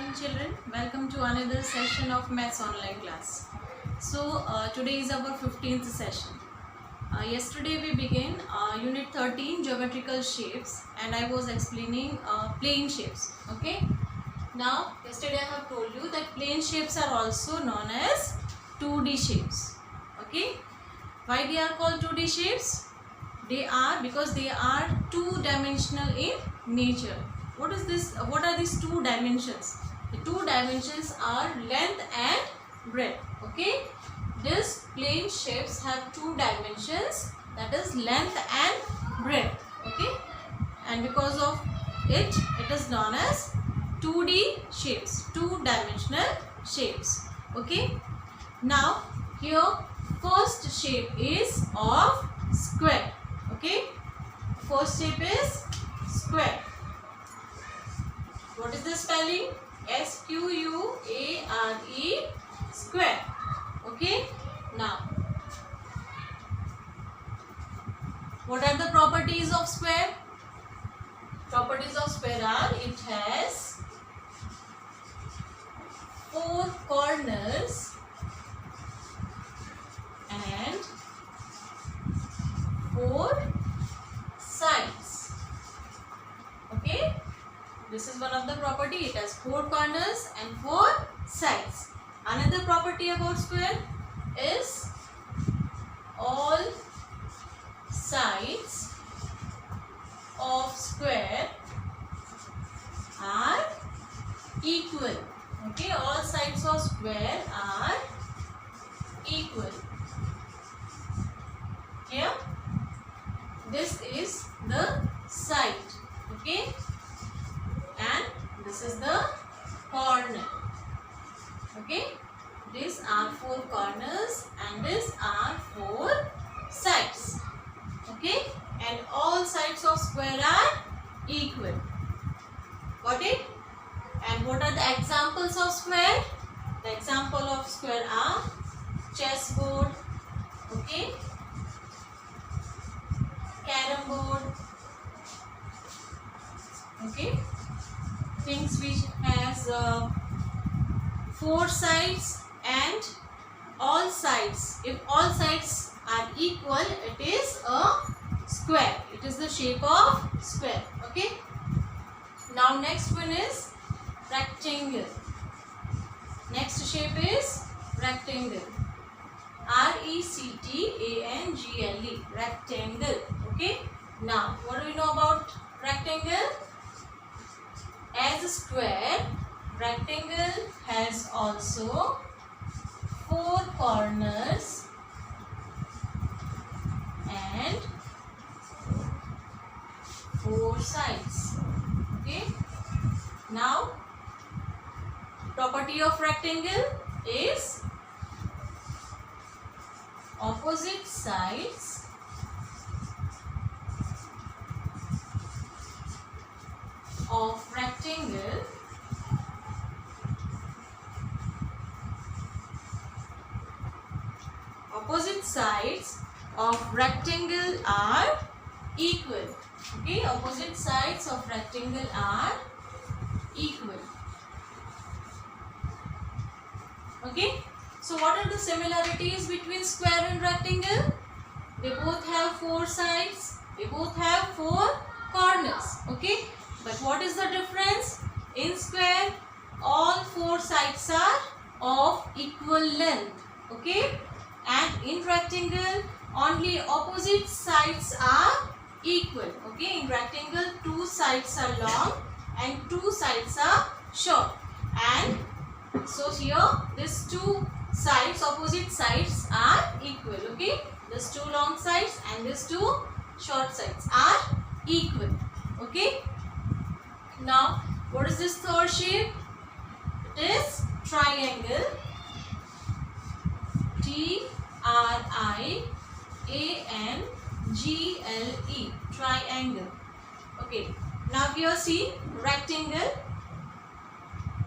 morning children, welcome to another session of Maths online class. So today is our 15th session. Yesterday we began unit 13 geometrical shapes and I was explaining plane shapes. Okay. Now yesterday I have told you that plane shapes are also known as 2D shapes. Okay. Why they are called 2D shapes? They are because they are two-dimensional in nature. What is this? What are these two dimensions? The two dimensions are length and breadth. Okay. These plane shapes have two dimensions, that is length and breadth. Okay. And because of it is known as 2D shapes, two-dimensional shapes. Okay. Now here first shape is of square. Okay. First shape is square. What is the spelling? S-Q-U-A-R-E, square. Okay. Now, what are the properties of square? Properties of square are it has four corners and four sides. Okay. This is one of the property. It has four corners and four sides. Another property about square is all sides of square are equal. Okay, all sides of square are equal. Here, this is the side. Okay. And this is the corner. Okay. These are four corners and these are four sides. Okay. And all sides of square are equal. Got it? And what are the examples of square? The example of square are chessboard. Okay. Carrom board. Okay. Things which has four sides and all sides. If all sides are equal, it is a square. It is the shape of square. Okay. Now next one is rectangle. Next shape is rectangle. R-E-C-T-A-N-G-L-E. Rectangle. Okay. Now what do we know about rectangle? As a square, rectangle has also four corners and four sides. Okay. Now, property of rectangle is opposite sides of rectangle are equal. Okay, opposite sides of rectangle are equal. Okay, so what are the similarities between square and rectangle? They both have four sides, they both have four corners. Okay. But what is the difference? In square, all four sides are of equal length. Okay. And in rectangle, only opposite sides are equal. Okay. In rectangle, two sides are long and two sides are short. And so here, these two sides, opposite sides are equal. Okay. These two long sides and these two short sides are equal. Okay. Now, what is this third shape? It is triangle. T-R-I-A-N-G-L-E. Triangle. Okay. Now here see rectangle.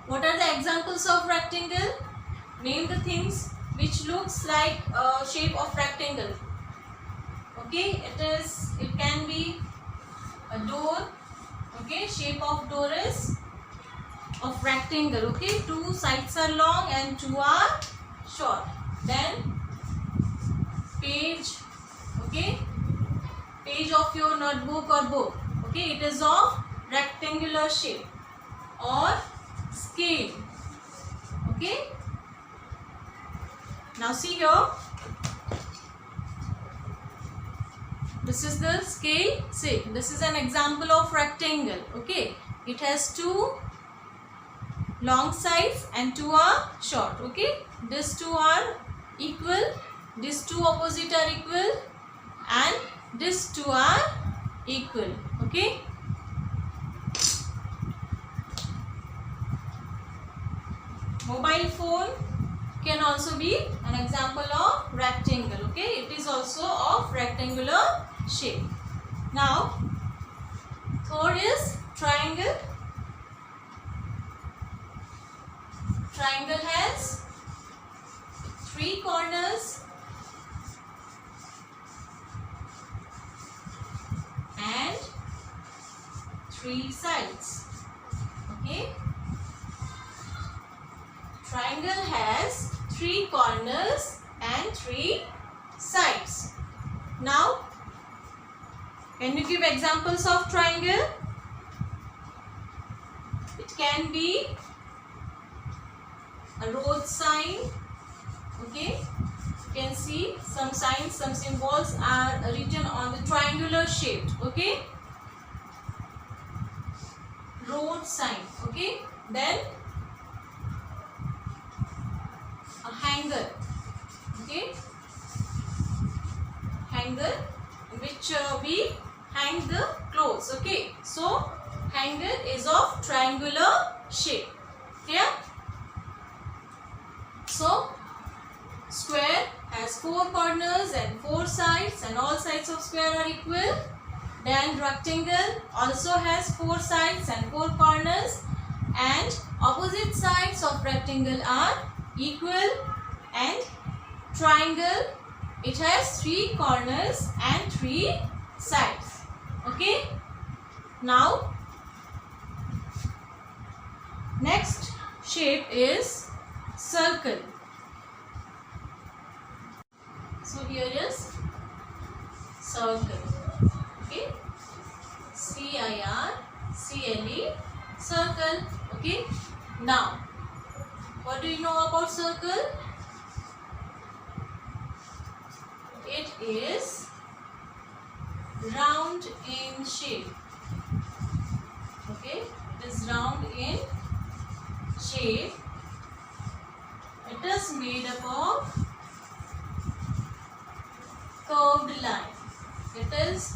What are the examples of rectangle? Name the things which looks like a shape of rectangle. Okay. It can be a door. Okay, shape of door is of rectangle. Okay, two sides are long and two are short. Then page, okay, page of your notebook or book, okay, it is of rectangular shape, or scale. Okay, now see here, this is the scale. See, this is an example of rectangle. Okay, it has two long sides and two are short. Okay, these two are equal, these two opposite are equal, and these two are equal. Okay, mobile phone can also be an example of rectangle. Okay, it is also of rectangular shape. Now third is triangle. Triangle has three corners and three sides. Okay, triangle has three corners and three sides. Now, can you give examples of triangle? It can be a road sign. Okay, you can see some signs, some symbols are written on the triangular shape. Okay, road sign. Okay, then a hanger. Okay, hanger in which we hang the clothes. Okay, so hanger is of triangular shape. Clear? So square has four corners and four sides, and all sides of square are equal. Then rectangle also has four sides and four corners, and opposite sides of rectangle are equal. And triangle, it has three corners and three sides. Okay, now next shape is circle. So here is circle. Okay, CIRCLE, circle. Okay, now what do you know about circle? It is round in shape. Okay, it is round in shape. It is made up of curved line. It is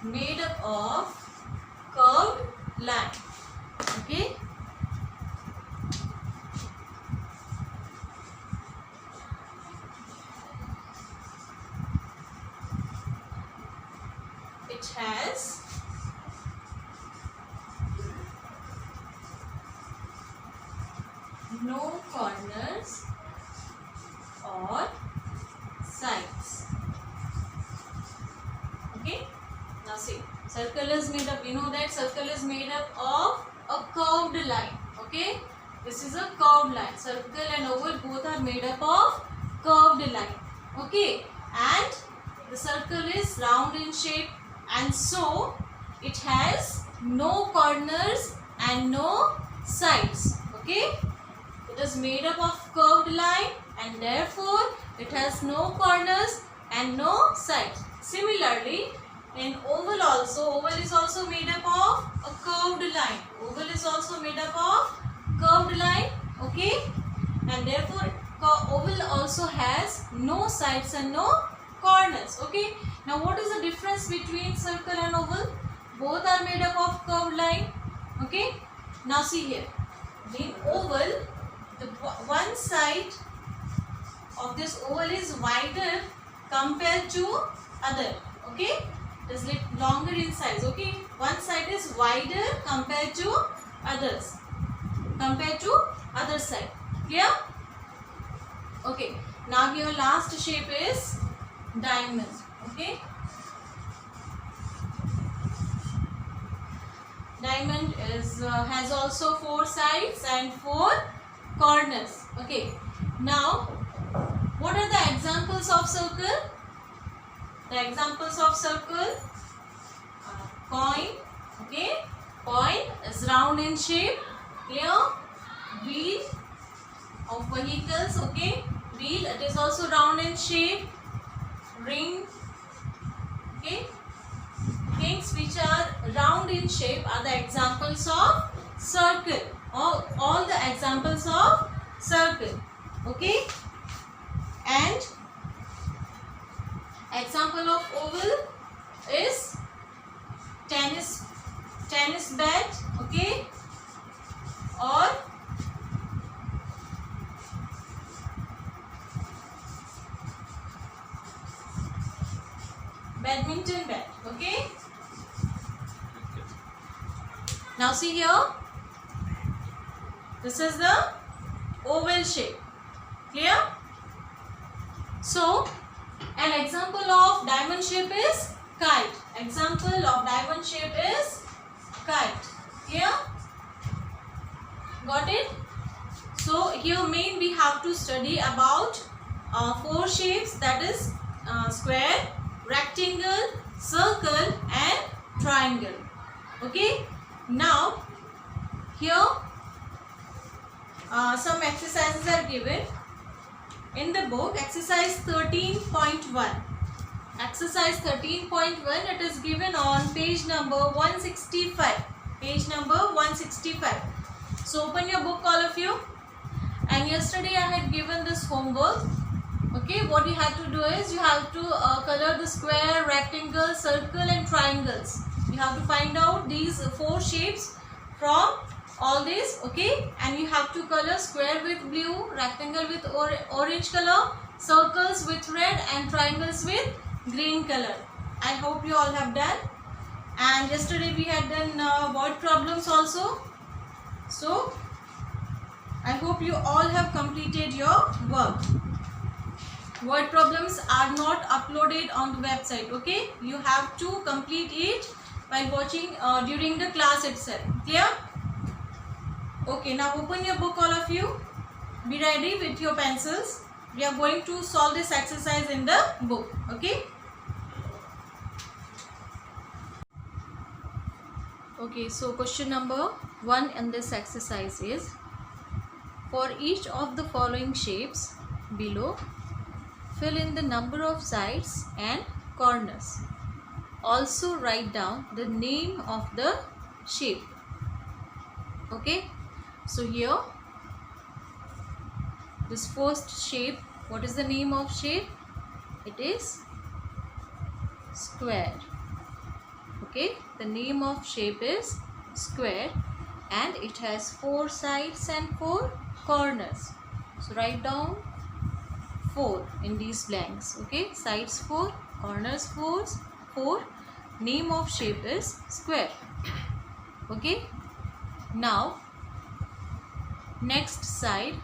made up of curved line. Okay, it has no corners or sides. Okay, now see, circle is made up, you know that circle is made up of a curved line. Okay, this is a curved line. Circle and oval both are made up of curved line. Okay, and the circle is round in shape, and so it has no corners and no sides. Okay, it is made up of curved line, and therefore it has no corners and no sides. Similarly, in oval also, oval is also made up of a curved line. Oval is also made up of curved line. Okay, and therefore oval also has no sides and no corners. Okay, now what is the difference between circle and oval? Both are made up of curved line. Okay, now see here, in oval, the one side of this oval is wider compared to other. Okay, it is longer in size. Okay, one side is wider compared to others, compared to other side. Clear? Okay, now here last shape is diamond. Okay, diamond is has also 4 sides and 4 corners. Okay, now what are the examples of circle? The examples of circle, coin. Okay, coin is round in shape. Clear? Wheel of vehicles. Okay, wheel, it is also round in shape. Ring. Okay, things which are round in shape are the examples of circle. All the examples of circle. Okay, and example of oval is tennis bat. Okay, or badminton bat. Okay, now see here, this is the oval shape. Clear? So an example of diamond shape is kite. Example of diamond shape is kite. Clear? Got it? So here main we have to study about 4 shapes, that is square, rectangle, circle and triangle. Okay, now here some exercises are given in the book. Exercise 13.1. Exercise 13.1, it is given on page number 165. Page number 165. So open your book, all of you. And yesterday I had given this homework. Okay, what you have to do is you have to color the square, rectangle, circle and triangles. You have to find out these 4 shapes from all these. Okay, and you have to color square with blue, rectangle with orange color, circles with red and triangles with green color. I hope you all have done. And yesterday we had done word problems also. So I hope you all have completed your work. Word problems are not uploaded on the website. Okay, you have to complete it while watching during the class itself. Clear? Okay, now open your book, all of you. Be ready with your pencils. We are going to solve this exercise in the book. Okay. Okay, so question number 1 in this exercise is, for each of the following shapes below, fill in the number of sides and corners. Also write down the name of the shape. Okay, so here this first shape, what is the name of shape? It is square. Okay, the name of shape is square and it has 4 sides and 4 corners. So write down 4 in these blanks. Okay, sides 4, corners 4. Name of shape is square. Okay, now next side,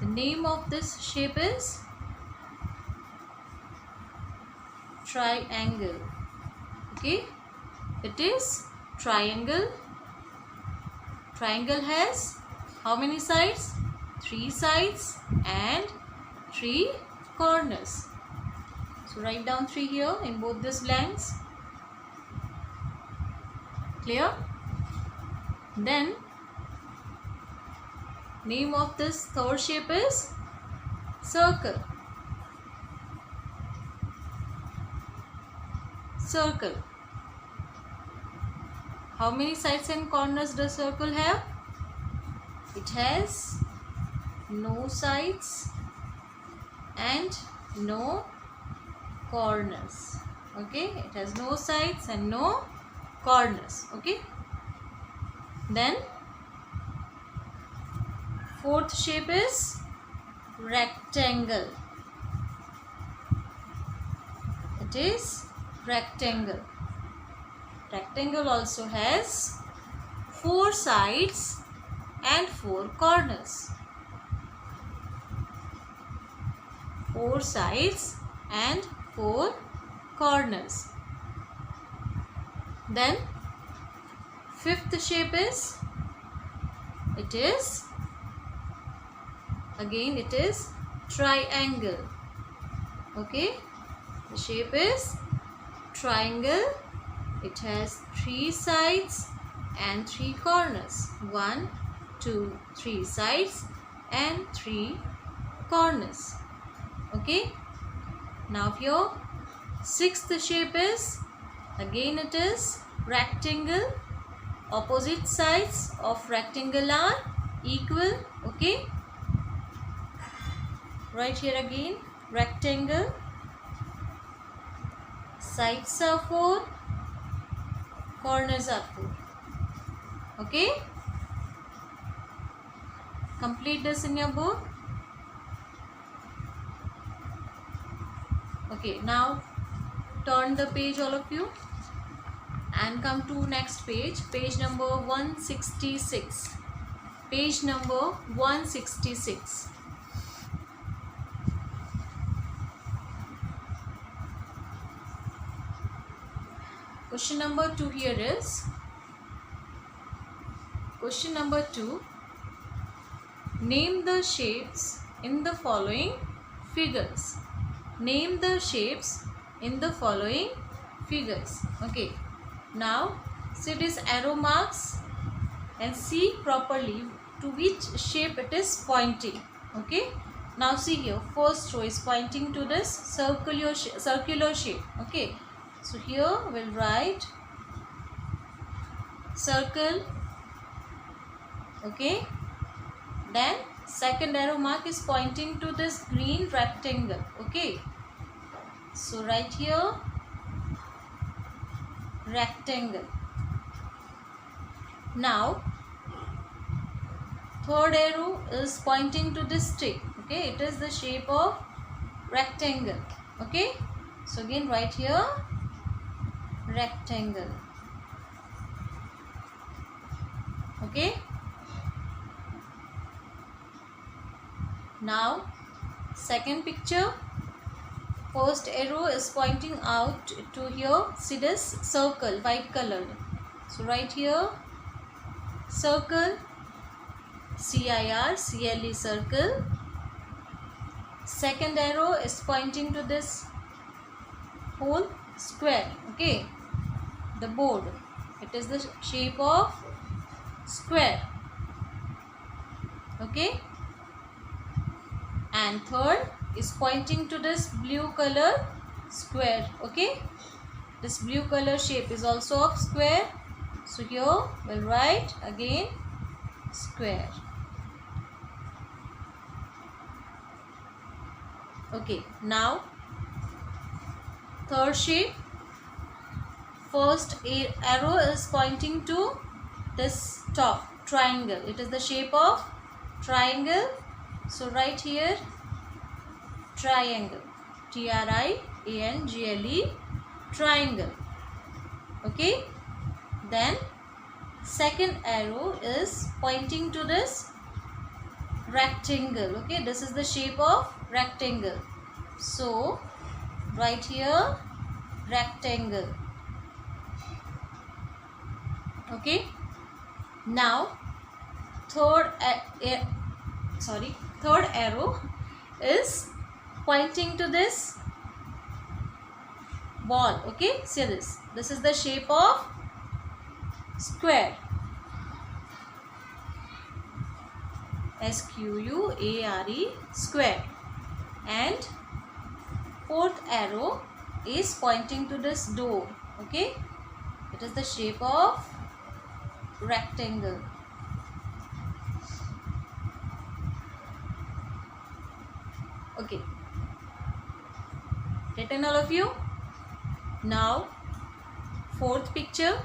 the name of this shape is triangle. Okay, it is triangle. Triangle has how many sides? 3 sides and 3 corners. So write down 3 here in both these blanks. Clear? Then name of this third shape is circle. Circle. How many sides and corners does circle have? It has no sides and no corners. Okay, it has no sides and no corners. Okay, then fourth shape is rectangle. It is rectangle. Rectangle also has 4 sides and 4 corners. 4 sides and 4 corners. Then Fifth shape is, it is triangle. Okay, the shape is triangle. It has 3 sides and 3 corners. 1, 2, 3 sides and 3 corners. Okay, now your sixth shape is, again it is rectangle. Opposite sides of rectangle are equal. Okay, right here again rectangle, sides are 4, corners are 4. Okay, complete this in your book. Okay, now turn the page, all of you, and come to next page, page number 166. Page number 166. Question number 2 here is, question number 2, name the shapes in the following figures. Name the shapes in the following figures. Okay, now see these arrow marks and see properly to which shape it is pointing. Okay, now see here, first row is pointing to this circular shape. Okay, so here we'll write circle. Okay, then second arrow mark is pointing to this green rectangle. Okay, so right here rectangle. Now third arrow is pointing to this stick. Okay, it is the shape of rectangle. Okay, so again right here rectangle. Okay, now second picture, first arrow is pointing out to here. See this circle, white colored. So right here circle, CIRCLE, circle. Second arrow is pointing to this whole square. Okay, the board, it is the shape of square. Okay, and third is pointing to this blue color square. Okay, this blue color shape is also of square. So here we'll write again square. Okay, now third shape, first arrow is pointing to this top triangle. It is the shape of triangle. So right here triangle, TRIANGLE, triangle. Okay, then second arrow is pointing to this rectangle. Okay, this is the shape of rectangle. So right here rectangle. Okay, now third arrow is pointing to this ball. Okay, see this is the shape of square, SQUARE, square. And fourth arrow is pointing to this door. Okay, it is the shape of rectangle. Okay, written all of you. Now fourth picture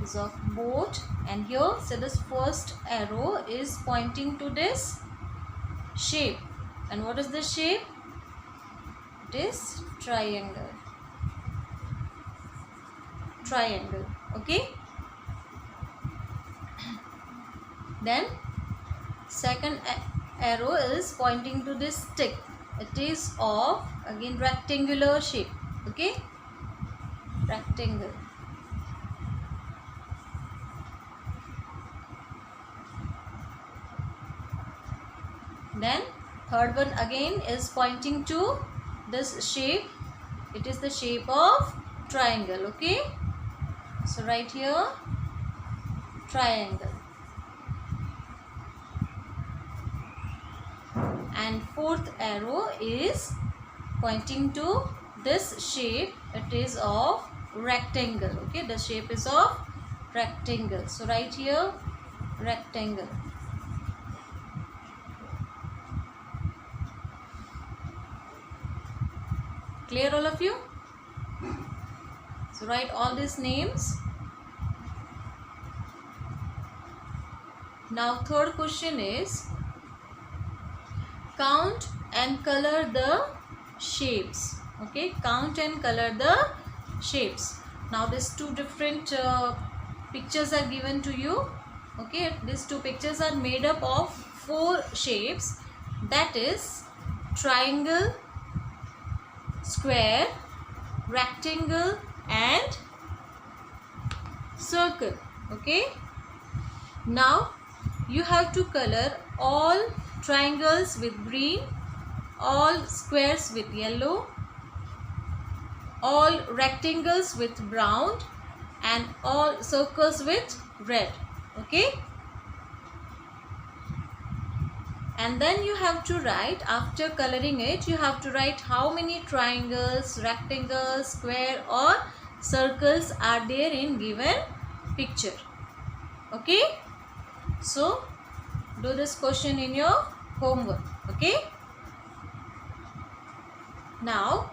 is of boat, and here so this first arrow is pointing to this shape. And what is the shape? It is triangle. Triangle. Okay, then second arrow is pointing to this stick. It is of again rectangular shape. Okay, rectangle. Then third one again is pointing to this shape. It is the shape of triangle. Okay, so right here triangle. And fourth arrow is pointing to this shape. It is of rectangle. Okay, the shape is of rectangle. So right here rectangle. Clear all of you? So write all these names. Now third question is count and color the shapes. Okay, count and color the shapes. Now these two different pictures are given to you. Okay, these two pictures are made up of 4 shapes, that is triangle, square, rectangle and circle. Okay, now you have to color all triangles with green, all squares with yellow, all rectangles with brown and all circles with red. Okay, and then you have to write, after coloring it, you have to write how many triangles, rectangles, square or circles are there in given picture. Okay, so do this question in your homework. Okay, now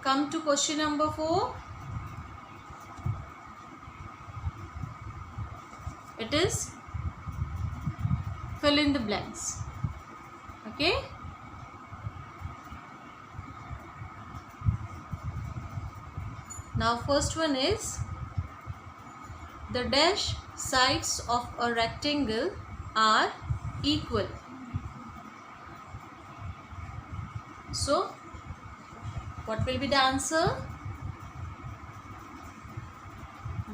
come to question number 4. It is fill in the blanks. Okay, now first one is the dash sides of a rectangle are equal. So what will be the answer?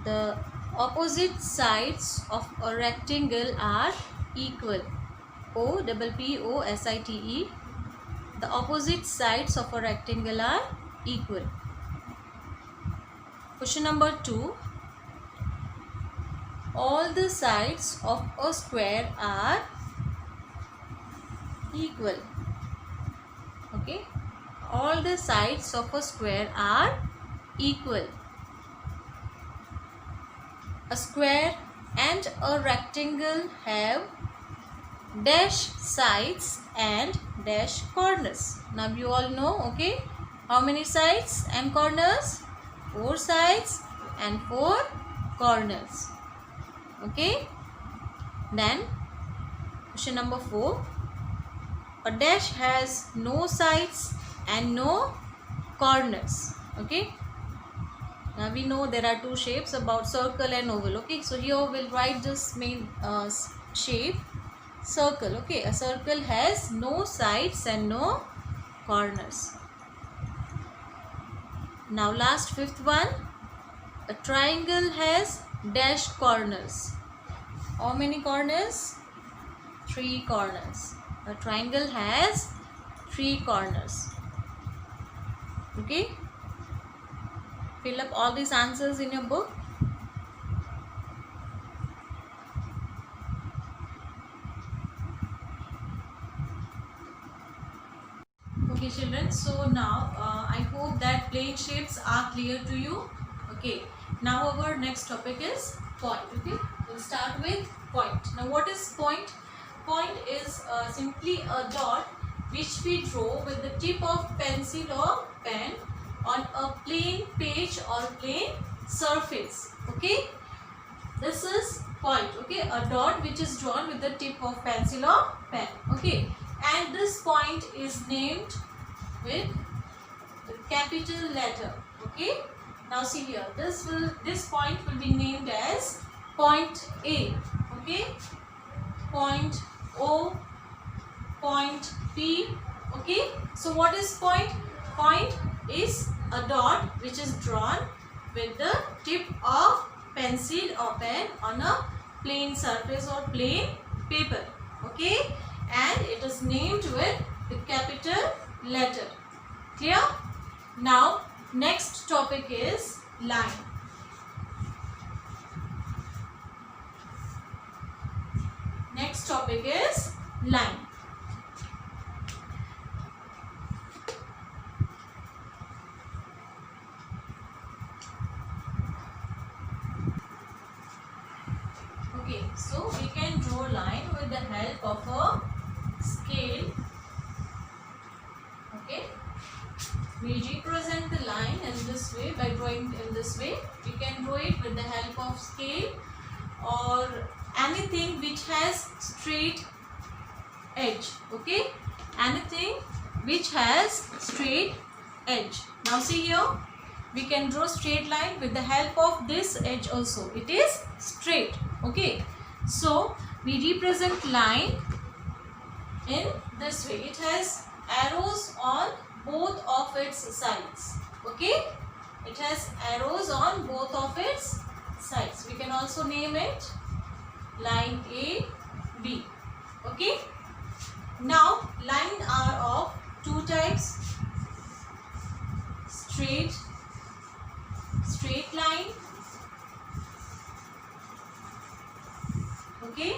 The opposite sides of a rectangle are equal. OPPOSITE. The opposite sides of a rectangle are equal. Question number 2. All the sides of a square are equal. Okay, all the sides of a square are equal. A square and a rectangle have dash sides and dash corners. Now you all know, okay, how many sides and corners? 4 sides and 4 corners. Okay, then question number 4. A dash has no sides and no corners. Okay, now we know there are 2 shapes about circle and oval. Okay, so here we'll write this main shape circle. Okay, a circle has no sides and no corners. Now last 5th one. A triangle has dash corners. How many corners? 3 corners. A triangle has 3 corners. Okay, fill up all these answers in your book. Okay children, so now I hope that plane shapes are clear to you. Okay, now our next topic is point. Okay, we'll start with point. Now what is point? Point is simply a dot which we draw with the tip of pencil or pen on a plain page or plain surface. Okay, this is point. Okay, a dot which is drawn with the tip of pencil or pen. Okay, and this point is named with the capital letter. Okay, now see here, this point will be named as point A. Okay, point O, point P. Okay, so what is point? Point is a dot which is drawn with the tip of pencil or pen on a plain surface or plain paper. Okay, and it is is named with the capital letter. Clear? Now next topic is line. Next topic is line. Okay, so we can draw line with the help of a scale. Okay, we represent the line in this way by drawing in this way. We can draw it with the help of scale or anything which has straight edge. Okay, anything which has straight edge. Now see here, we can draw straight line with the help of this edge also. It is straight. Okay, so we represent line in this way. It has arrows on both of its sides. Okay, it has arrows on both of its sides. We can also name it line A, B. Okay, now line are of two types: straight line, okay,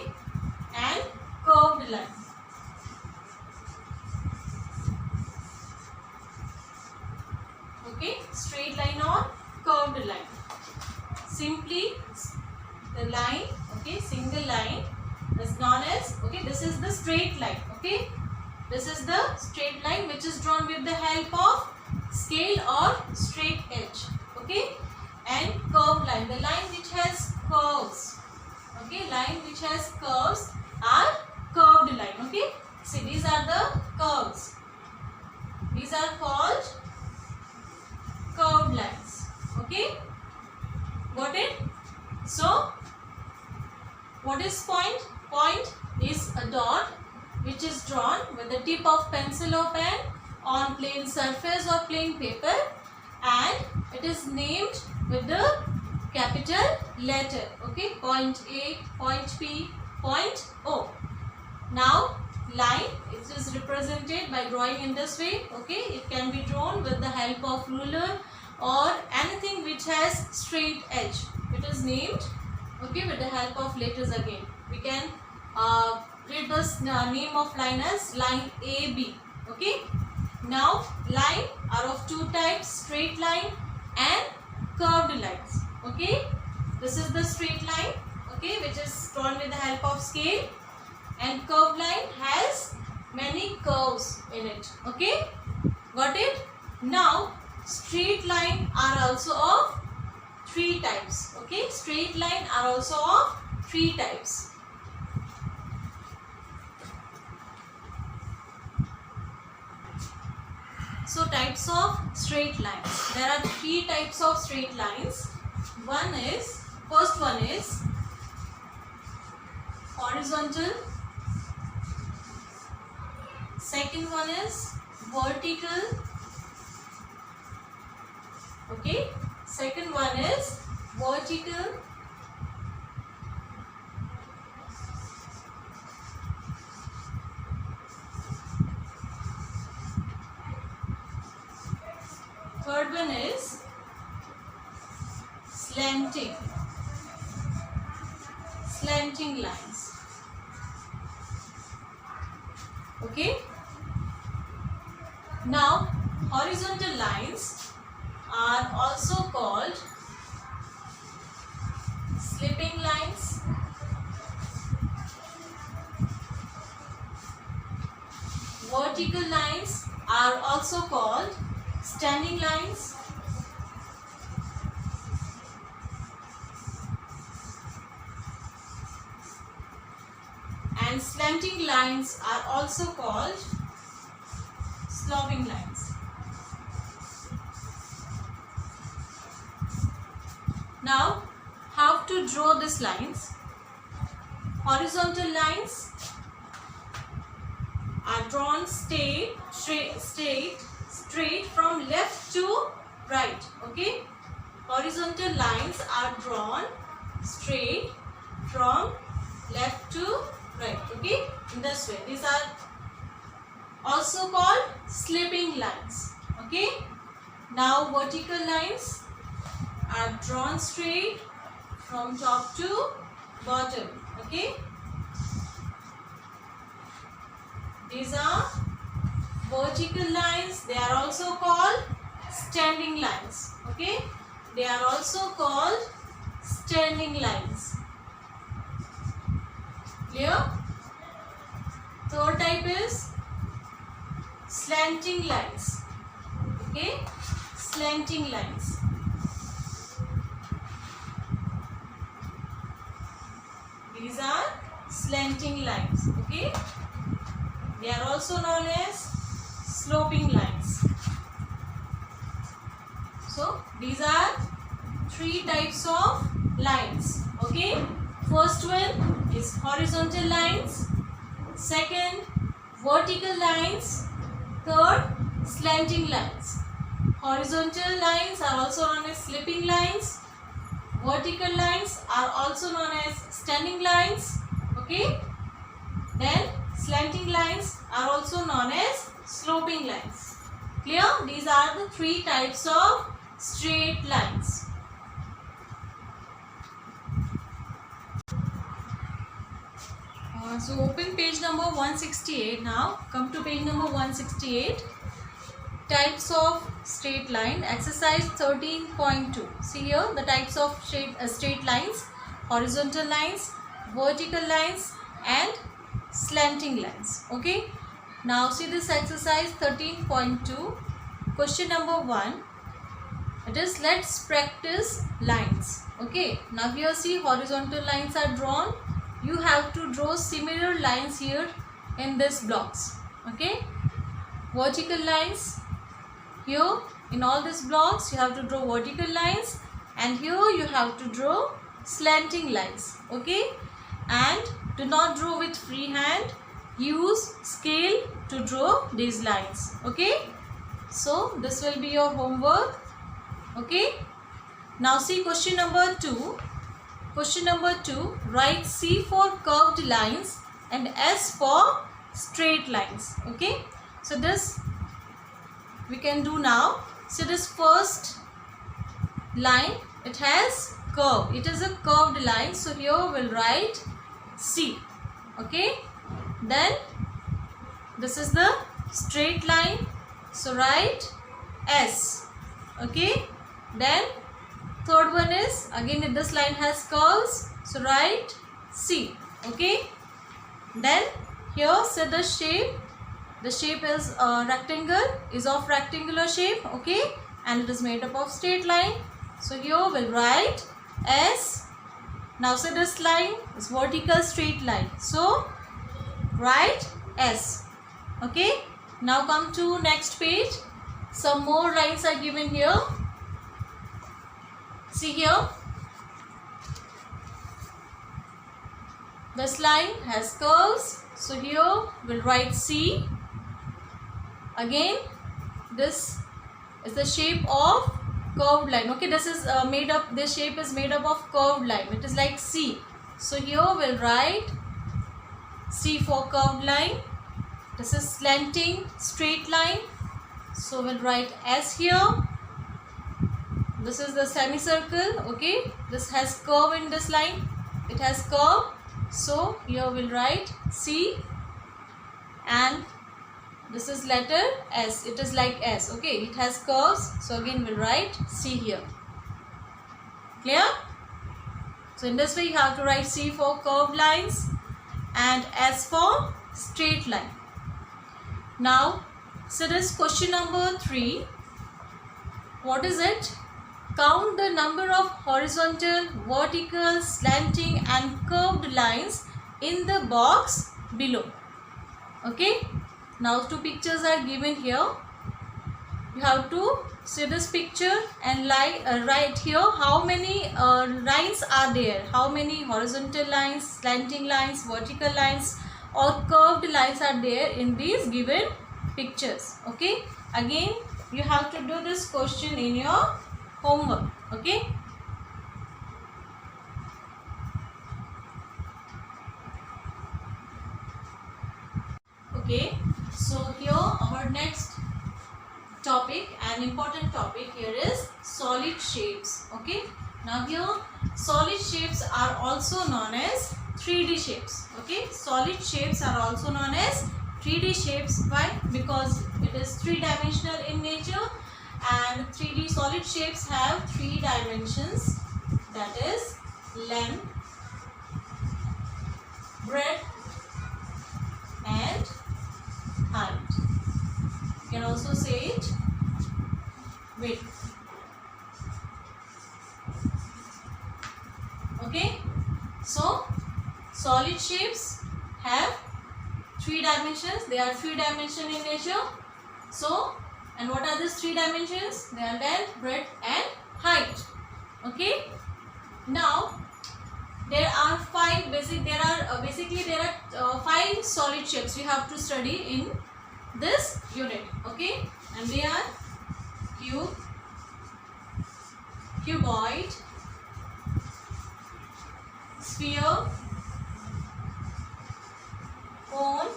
and curved line. Okay, straight line or curved line. Simply the line, okay, single line is known as, okay, this is the straight line. Okay, this is the straight line which is drawn with the help of scale or straight edge. Okay, and curved line, the line which has curves. Okay, line which has curves are curved line. Okay, see, these are the curves. These are called curved lines. Okay, got it? So what is point? Point is a dot which is drawn with the tip of pencil or pen on plain surface or plain paper, and it is named with the capital letter. Okay, point A, point P, point O. Now line, it is represented by drawing in this way. Okay, it can be drawn with the help of ruler or anything which has straight edge. It is named, okay, with the help of letters again. We can read this name of line as line AB. Okay, now line are of two types: straight line and curved lines. Okay, this is the straight line, okay, which is drawn with the help of scale, and curved line has many curves in it. Okay, got it? Now straight line are also of three types. Okay, straight line are also of three types. So types of straight lines. There are three types of straight lines. First one is horizontal. Second one is vertical. Okay. Second one is vertical. Third one is slanting. Slanting lines. Okay. Now horizontal lines are also called slipping lines, vertical lines are also called standing lines, and slanting lines are also called sloping lines. Now, how to draw these lines? Horizontal lines are drawn straight from left to right. Okay, horizontal lines are drawn straight from left to right. Okay, in this way. These are also called slipping lines. Okay. Now vertical lines are drawn straight from top to bottom. Okay. These are vertical lines. They are also called standing lines. Okay. They are also called standing lines. Clear? Third type is slanting lines. Okay. Slanting lines. These are slanting lines. Okay. They are also known as sloping lines. So these are three types of lines. Okay. First one is horizontal lines. Second, vertical lines. Third, slanting lines. Horizontal lines are also known as slipping lines. Vertical lines are also known as standing lines. Okay. Then slanting lines are also known as sloping lines. Clear? These are the three types of straight lines. So open page number 168 now. Come to page number 168. Types of straight line. Exercise 13.2. See here the types of straight lines. Horizontal lines, vertical lines and slanting lines. Okay. Now see this exercise 13.2. Question number 1. It is let's practice lines. Okay. Now here see horizontal lines are drawn. You have to draw similar lines here in this blocks. Okay. Vertical lines. Here in all these blocks you have to draw vertical lines, and here you have to draw slanting lines. Okay. And do not draw with free hand. Use scale to draw these lines. Okay. So this will be your homework. Okay. Now see question number 2. Question number 2. Write C for curved lines and S for straight lines. Okay. So this we can do now. So this first line, it has curve. It is a curved line. So here we'll write C. Okay. Then this is the straight line. So write S. Okay. Then third one is again this line has curves. So write C. Okay. Then here say the shape. The shape is rectangle, is of rectangular shape. Okay. And it is made up of straight line. So here we'll write S. Now say this line is vertical straight line. So write S. Okay. Now come to next page. Some more lines are given here. See here. This line has curves. So here we'll write C. Again this is the shape of curved line. Okay, this is made up, this shape is made up of curved line. It is like C. So here we'll write C for curved line. This is slanting straight line. So we'll write S here. This is the semicircle. Okay, this has curve in this line. It has curve. So here we'll write C. And this is letter S. It is like S. Okay, it has curves. So again we'll write C here. Clear? So in this way you have to write C for curved lines and S for straight line. Now, so this question number 3. What is it? Count the number of horizontal, vertical, slanting and curved lines in the box below. Okay. Now 2 pictures are given here. You have to see this picture and write here how many lines are there. How many horizontal lines, slanting lines, vertical lines or curved lines are there in these given pictures. Okay. Again you have to do this question in your homework. Okay. Okay. So So here our next topic, an important topic here is solid shapes. Okay, now here solid shapes are also known as 3D shapes. Okay, solid shapes are also known as 3D shapes. Why? Because it is three-dimensional in nature, and 3D solid shapes have 3 dimensions, that is length, breadth and height. You can also say it width. Okay, so solid shapes have 3 dimensions. They are 3-dimensional in nature. So, and what are these 3 dimensions? They are length, breadth and height. Okay, now there are 5 basic. There are 5 solid shapes we have to study in this unit. Okay, and they are cube, cuboid, sphere, cone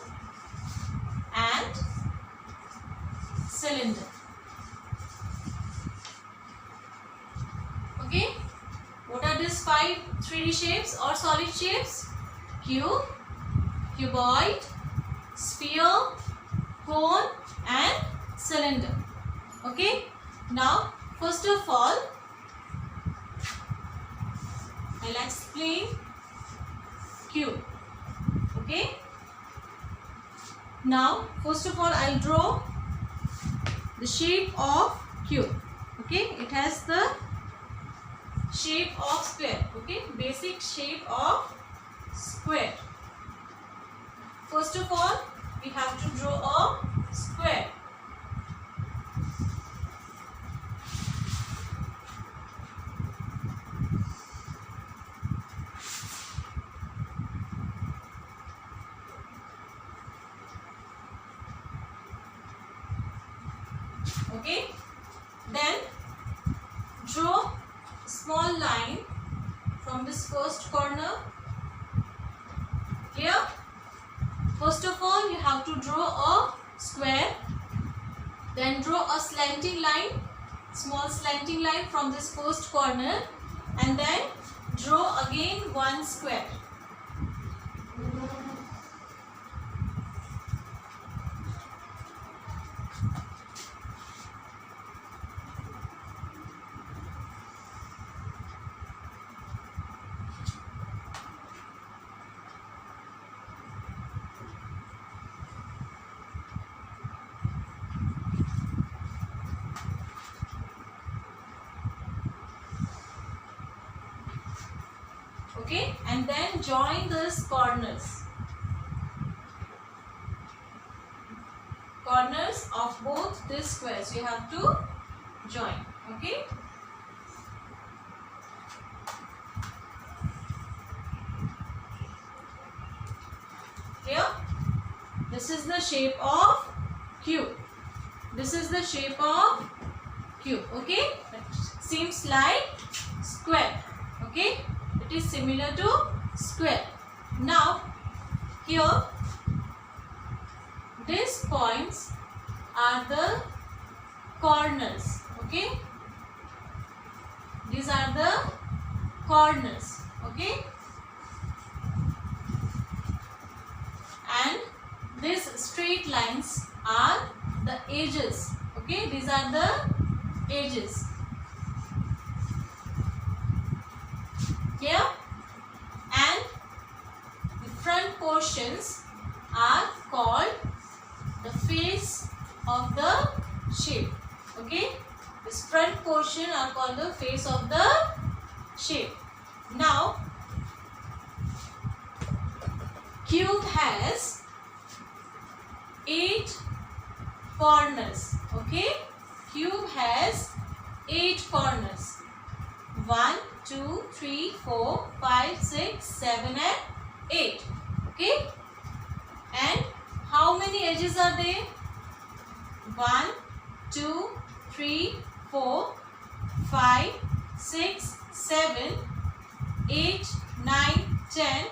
and cylinder. Okay, what are these 5 3D shapes or solid shapes? Cube, cuboid, sphere, cone and cylinder. Okay, now first of all I'll explain cube. Okay, now first of all I'll draw the shape of cube. Okay, it has the shape of square. Okay, basic shape of square. First of all we have to draw a square. Okay, then draw a small line from this first corner. Clear? First of all you have to draw a square, then draw a slanting line, small slanting line from this first corner, and then draw again one square. Okay, and then join these corners of both these squares you have to join. Okay, here this is the shape of cube. This is the shape of cube. Okay, it seems like square. Okay, it is similar to square. Now here these points are the corners. Okay, these are the corners. Okay, and these straight lines are the edges. Okay, these are the edges. Here, and the front portions are called the face of the shape. Okay, this front portion are called the face of the shape. Now cube has 8 corners. Okay, cube has 8 corners. 1, 2, 3, 4, 5, 6, 7 and 8. Okay, and how many edges are there? 1, 2, 3, 4, 5, 6, 7, 8, 9, 10,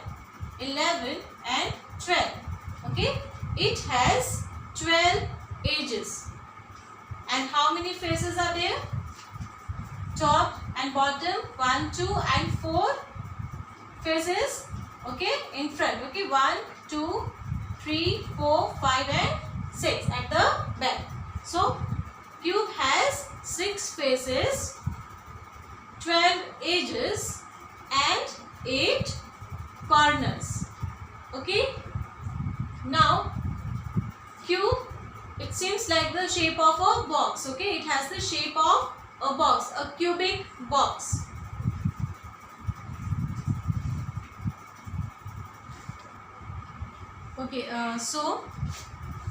11 and 12. Okay, it has 12 edges. And how many faces are there? Top and bottom, 1, 2 and 4 faces, okay, in front, okay, 1, 2, 3, 4, 5 and 6 at the back. So cube has 6 faces, 12 edges and 8 corners. Okay, now cube, it seems like the shape of a box. Okay, it has the shape of a box, a cubic box. Okay, so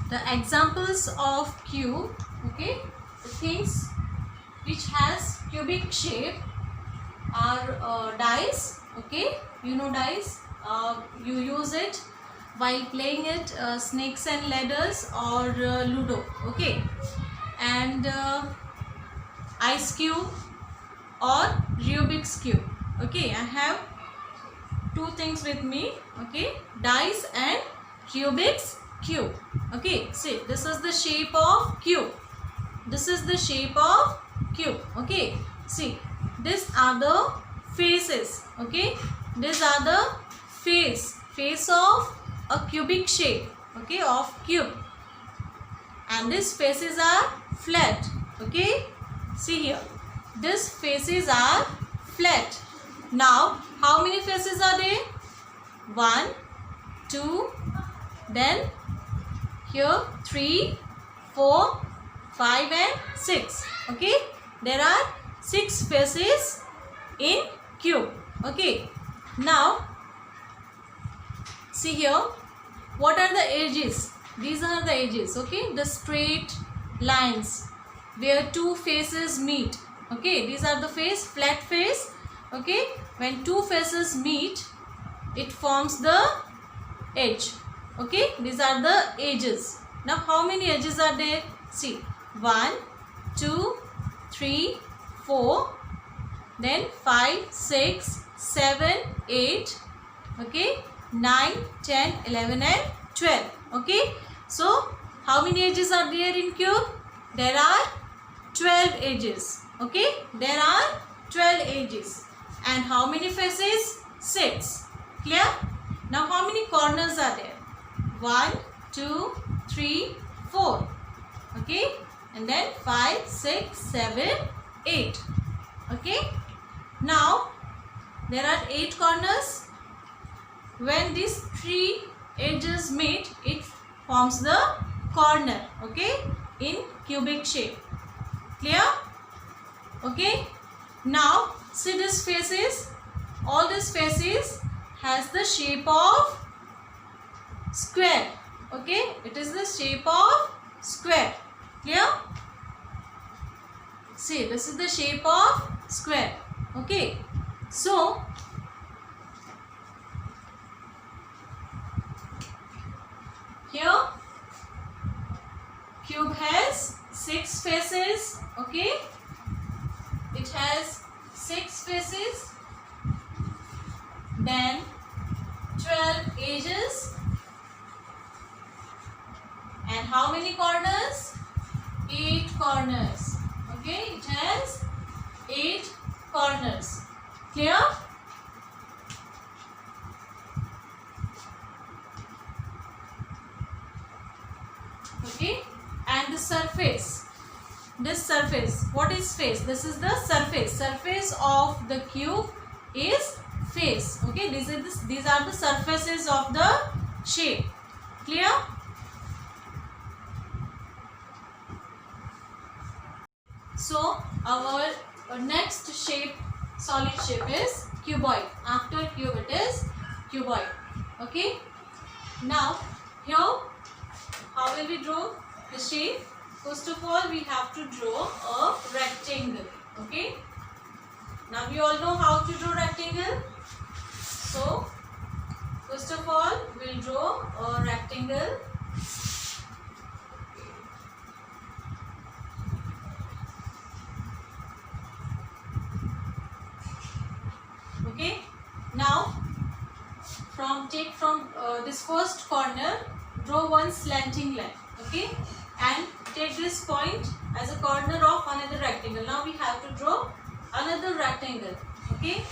the examples of cube, okay, the things which has cubic shape are dice. Okay, you know dice, you use it while playing it, snakes and ladders or ludo. Okay, and ice cube or Rubik's cube. Okay, I have two things with me. Okay, dice and Rubik's cube. Okay, see, this is the shape of cube. This is the shape of cube. Okay, see, these are the faces. Okay, these are the face of a cubic shape. Okay, of cube, and these faces are flat. Okay, see here, these faces are flat. Now how many faces are there? 1, 2, then here 3, 4, 5 and 6. Okay, there are 6 faces in cube. Okay, now see here, what are the edges? These are the edges. Okay, the straight lines where two faces meet. Okay, these are the face, flat face. Okay, when two faces meet, it forms the edge. Okay, these are the edges. Now how many edges are there? See, 1, 2, 3, 4, then 5, 6, 7, 8, okay, 9, 10, 11 and 12. Okay, so how many edges are there in cube? There are 12 edges. Okay, there are 12 edges. And how many faces? 6. Clear? Now how many corners are there? 1, 2, 3, 4. Okay, and then 5, 6, 7, 8. Okay, now there are 8 corners. When these 3 edges meet, it forms the corner. Okay, in cubic shape. Clear? Okay, now see these faces. All these faces has the shape of square. Okay, it is the shape of square. Clear? See, this is the shape of square. Okay, so here cube has 6 faces. Okay, it has 6 faces, then 12 edges, and how many corners? 8 corners. Okay, it has 8 corners. Clear? Okay, and the surface. This surface, what is face? This is the surface. Surface of the cube is face. Okay, these are the surfaces of the shape. Clear? So our next shape, solid shape, is cuboid. After cube it is cuboid. Okay, now here how will we draw the shape? First of all, we have to draw a rectangle. Okay, now we all know how to draw rectangle. So first of all, we'll draw a rectangle. Okay, now take from this first corner, draw one slanting line. Okay, and take this point as a corner of another rectangle. Now we have to draw another rectangle. Okay,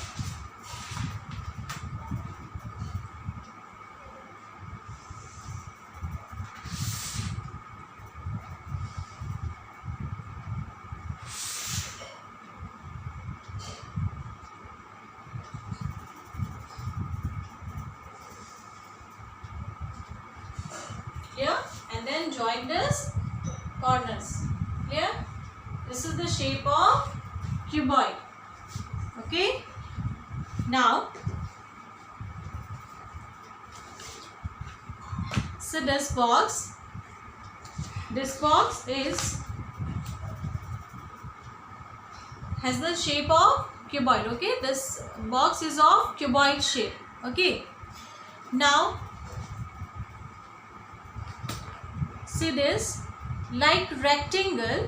clear? And then join this corners. Clear? This is the shape of cuboid. Okay, now so this box has the shape of cuboid. Okay, this box is of cuboid shape. Okay, now see this, like rectangle,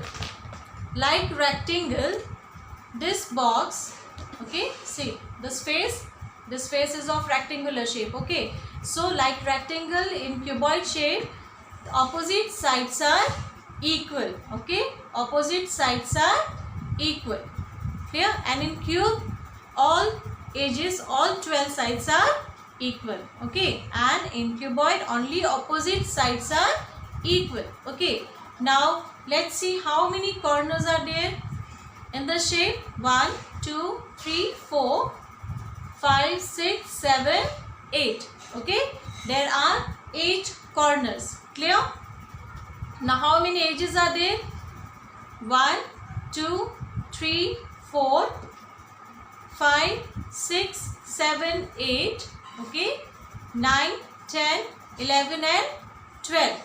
this box. Okay, see this face is of rectangular shape. Okay, so like rectangle in cuboid shape, the opposite sides are equal. Okay, opposite sides are equal. Clear? And in cube, all edges, all 12 sides are equal. Okay, and in cuboid only opposite sides are equal. Okay, now let's see how many corners are there in the shape. 1, 2, 3, 4, 5, 6, 7, 8. Okay, there are 8 corners. Clear? Now how many edges are there? 1, 2, 3, 4, 5, 6, 7, 8. Okay, 9, 10, 11 and 12.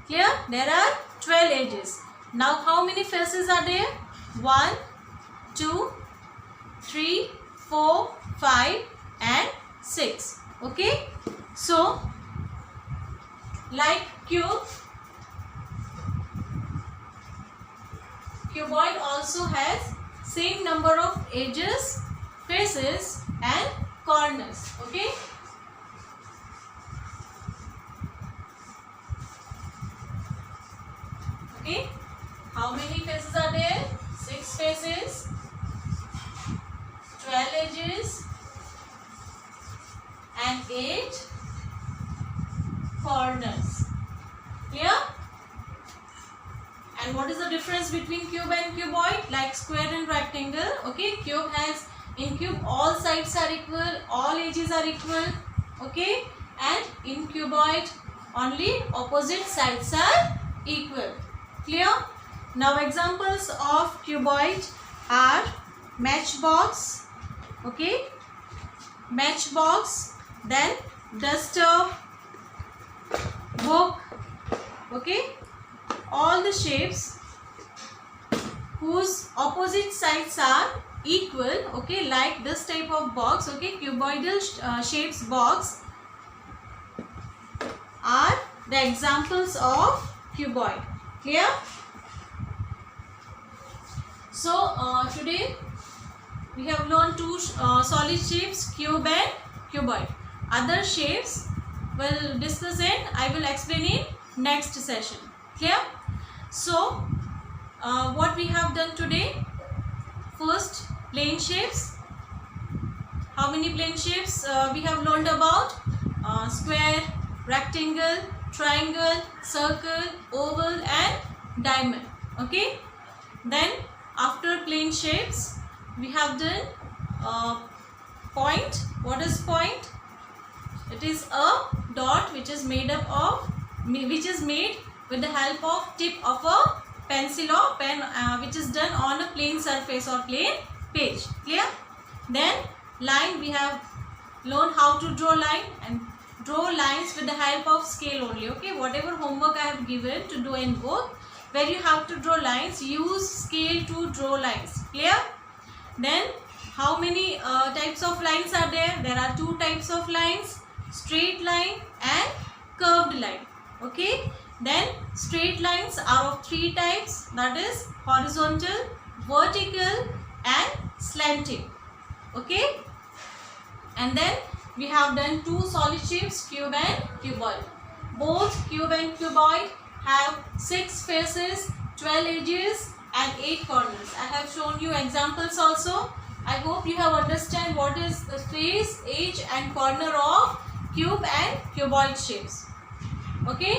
Clear? There are 12 edges. Now how many faces are there? 1, 2, 3, 4, 5 and 6. Okay, so like cuboid also has same number of edges, faces and corners. Okay, okay, how many faces are there? 6 faces, 12 edges and 8 corners. Clear? And what is the difference between cube and cuboid? Like square and rectangle. Okay, cube has, in cube all sides are equal, all edges are equal. Okay, and in cuboid only opposite sides are equal. Clear? Now examples of cuboid are matchbox. Okay, matchbox, then duster, book. Okay, all the shapes whose opposite sides are equal. Okay, like this type of box. Okay, cuboidal shapes box are the examples of cuboid. Clear? So today we have learned two solid shapes, cube and cuboid. Other shapes will discuss and I will explain in next session. Clear? So what we have done today? First, plane shapes. How many plane shapes we have learned about? Square, rectangle, triangle, circle, oval and diamond. Okay, then after plane shapes we have done point. What is point? It is a dot which is made with the help of tip of a pencil or pen, which is done on a plain surface or plain page. Clear? Then line, we have learned how to draw line and draw lines with the help of scale only. Okay, whatever homework I have given to do in book, where you have to draw lines, use scale to draw lines. Clear? Then how many types of lines are there? There are 2 types of lines, straight line and curved line. Okay, then straight lines are of 3 types, that is horizontal, vertical and slanting. Okay, and then we have done 2 solid shapes, cube and cuboid. Both cube and cuboid have 6 faces, 12 edges and 8 corners. I have shown you examples also. I hope you have understand what is the face, edge and corner of cube and cuboid shapes. Okay,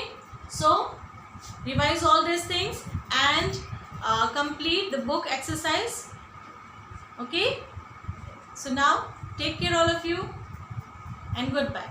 so revise all these things and complete the book exercise. Okay, so now take care all of you and goodbye.